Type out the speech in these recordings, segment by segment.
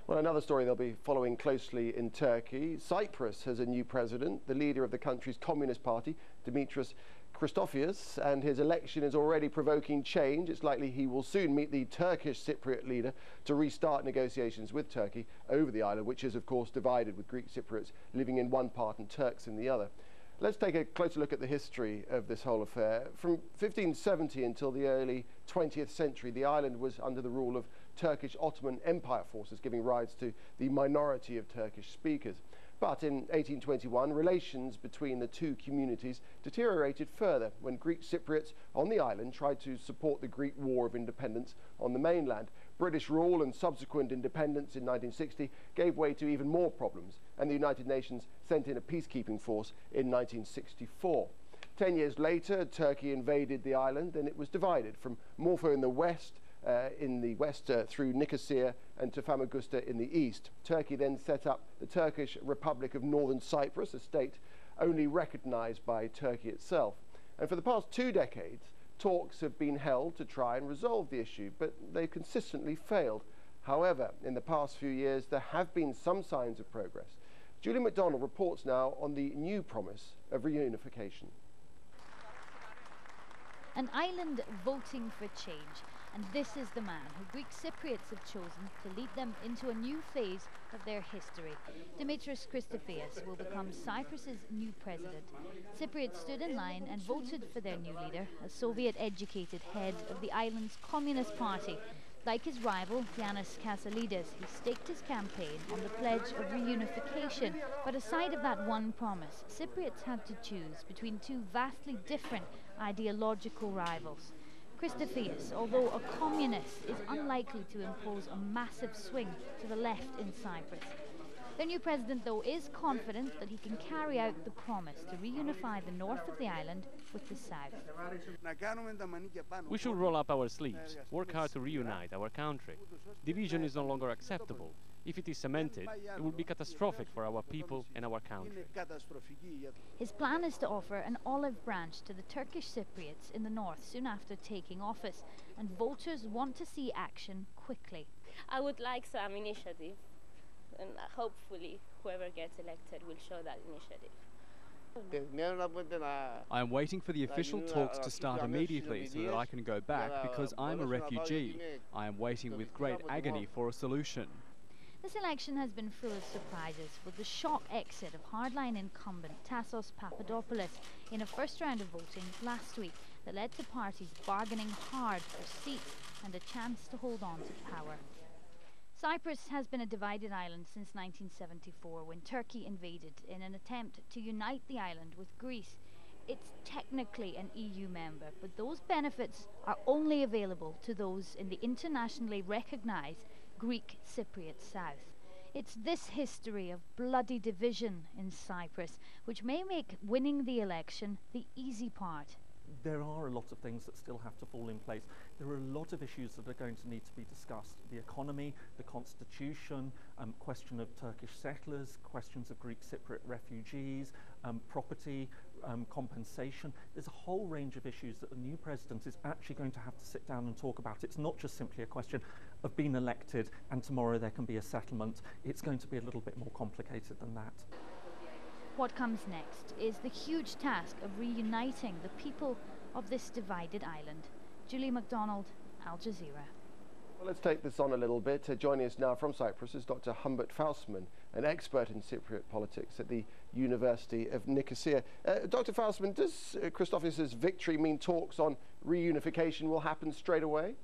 Well, another story they'll be following closely in Turkey. Cyprus has a new president, the leader of the country's Communist Party, Demetris Christofias, and his election is already provoking change. It's likely he will soon meet the Turkish Cypriot leader to restart negotiations with Turkey over the island, which is, of course, divided, with Greek Cypriots living in one part and Turks in the other. Let's take a closer look at the history of this whole affair. From 1570 until the early 20th century, the island was under the rule of Turkish Ottoman Empire forces, giving rise to the minority of Turkish speakers. But in 1821, relations between the two communities deteriorated further when Greek Cypriots on the island tried to support the Greek War of Independence on the mainland. British rule and subsequent independence in 1960 gave way to even more problems, and the United Nations sent in a peacekeeping force in 1964. 10 years later, Turkey invaded the island, and it was divided from Morpho in the west through Nicosia and to Famagusta in the east. Turkey then set up the Turkish Republic of Northern Cyprus, a state only recognized by Turkey itself. And for the past 2 decades, talks have been held to try and resolve the issue, but they've consistently failed. However, in the past few years, there have been some signs of progress. Julie MacDonald reports now on the new promise of reunification. An island voting for change. And this is the man who Greek Cypriots have chosen to lead them into a new phase of their history. Demetris Christofias will become Cyprus's new president. Cypriots stood in line and voted for their new leader, a Soviet-educated head of the island's Communist Party. Like his rival, Yanis Kasalides, he staked his campaign on the pledge of reunification. But aside of that one promise, Cypriots had to choose between two vastly different ideological rivals. Christofias, although a communist, is unlikely to impose a massive swing to the left in Cyprus. Their new president, though, is confident that he can carry out the promise to reunify the north of the island with the south. We should roll up our sleeves, work hard to reunite our country. Division is no longer acceptable. If it is cemented, it will be catastrophic for our people and our country. His plan is to offer an olive branch to the Turkish Cypriots in the north soon after taking office, and voters want to see action quickly. I would like some initiative, and hopefully whoever gets elected will show that initiative. I am waiting for the official talks to start immediately so that I can go back because I'm a refugee. I am waiting with great agony for a solution. This election has been full of surprises, with the shock exit of hardline incumbent Tassos Papadopoulos in a first round of voting last week that led to parties bargaining hard for seats and a chance to hold on to power. Cyprus has been a divided island since 1974, when Turkey invaded in an attempt to unite the island with Greece. It's technically an EU member, but those benefits are only available to those in the internationally recognised Greek Cypriot South. It's this history of bloody division in Cyprus which may make winning the election the easy part. There are a lot of things that still have to fall in place. There are a lot of issues that are going to need to be discussed. The economy, the constitution, question of Turkish settlers, questions of Greek Cypriot refugees, property, compensation. There's a whole range of issues that the new president is actually going to have to sit down and talk about. It's not just simply a question of being elected and tomorrow there can be a settlement. It's going to be a little bit more complicated than that. What comes next is the huge task of reuniting the people of this divided island. Julie MacDonald, Al Jazeera. Well, let's take this on a little bit. Joining us now from Cyprus is Dr. Hubert Faustman, an expert in Cypriot politics at the University of Nicosia. Dr. Faustman, does Christofias' victory mean talks on reunification will happen straight away?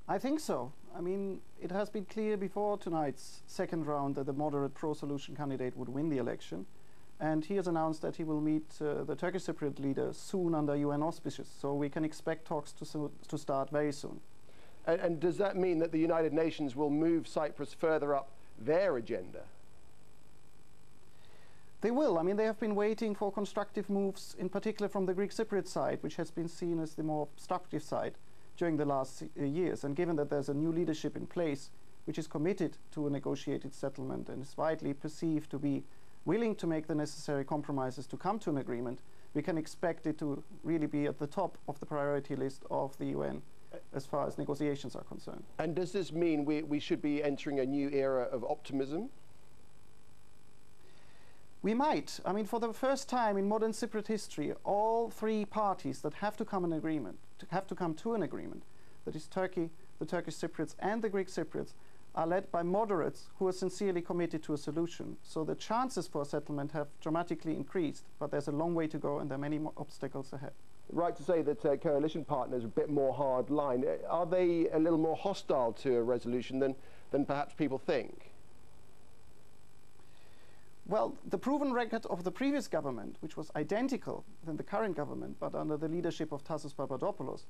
I think so. I mean, it has been clear before tonight's second round that the moderate pro-solution candidate would win the election. And he has announced that he will meet the Turkish Cypriot leader soon under UN auspices. So we can expect talks to start very soon. And does that mean that the United Nations will move Cyprus further up their agenda? They will. I mean, they have been waiting for constructive moves, in particular from the Greek Cypriot side, which has been seen as the more obstructive side during the last years. And given that there's a new leadership in place, which is committed to a negotiated settlement and is widely perceived to be willing to make the necessary compromises to come to an agreement, we can expect it to really be at the top of the priority list of the UN as far as negotiations are concerned. And does this mean we should be entering a new era of optimism? We might. I mean, for the first time in modern Cypriot history, all three parties that have to come to an agreement, that is Turkey, the Turkish Cypriots and the Greek Cypriots, are led by moderates who are sincerely committed to a solution. So the chances for a settlement have dramatically increased, but there's a long way to go and there are many more obstacles ahead. Right to say that coalition partners are a bit more hard line. Are they a little more hostile to a resolution than perhaps people think? Well, the proven record of the previous government, which was identical than the current government, but under the leadership of Tassos Papadopoulos,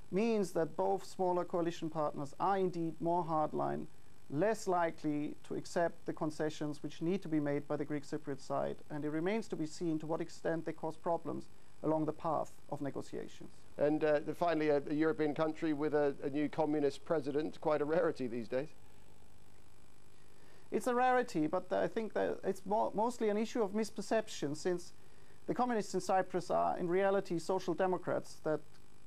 means that both smaller coalition partners are indeed more hardline, less likely to accept the concessions which need to be made by the Greek Cypriot side, and it remains to be seen to what extent they cause problems along the path of negotiations. And finally, a European country with a new communist president, quite a rarity these days. It's a rarity, but I think that it's mostly an issue of misperception, since the communists in Cyprus are in reality social democrats that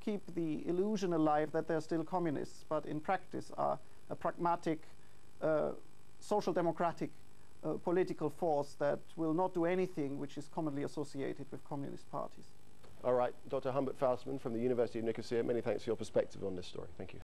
keep the illusion alive that they're still communists, but in practice are a pragmatic, social democratic political force that will not do anything which is commonly associated with communist parties. All right, Dr. Hubert Faustman from the University of Nicosia, many thanks for your perspective on this story. Thank you.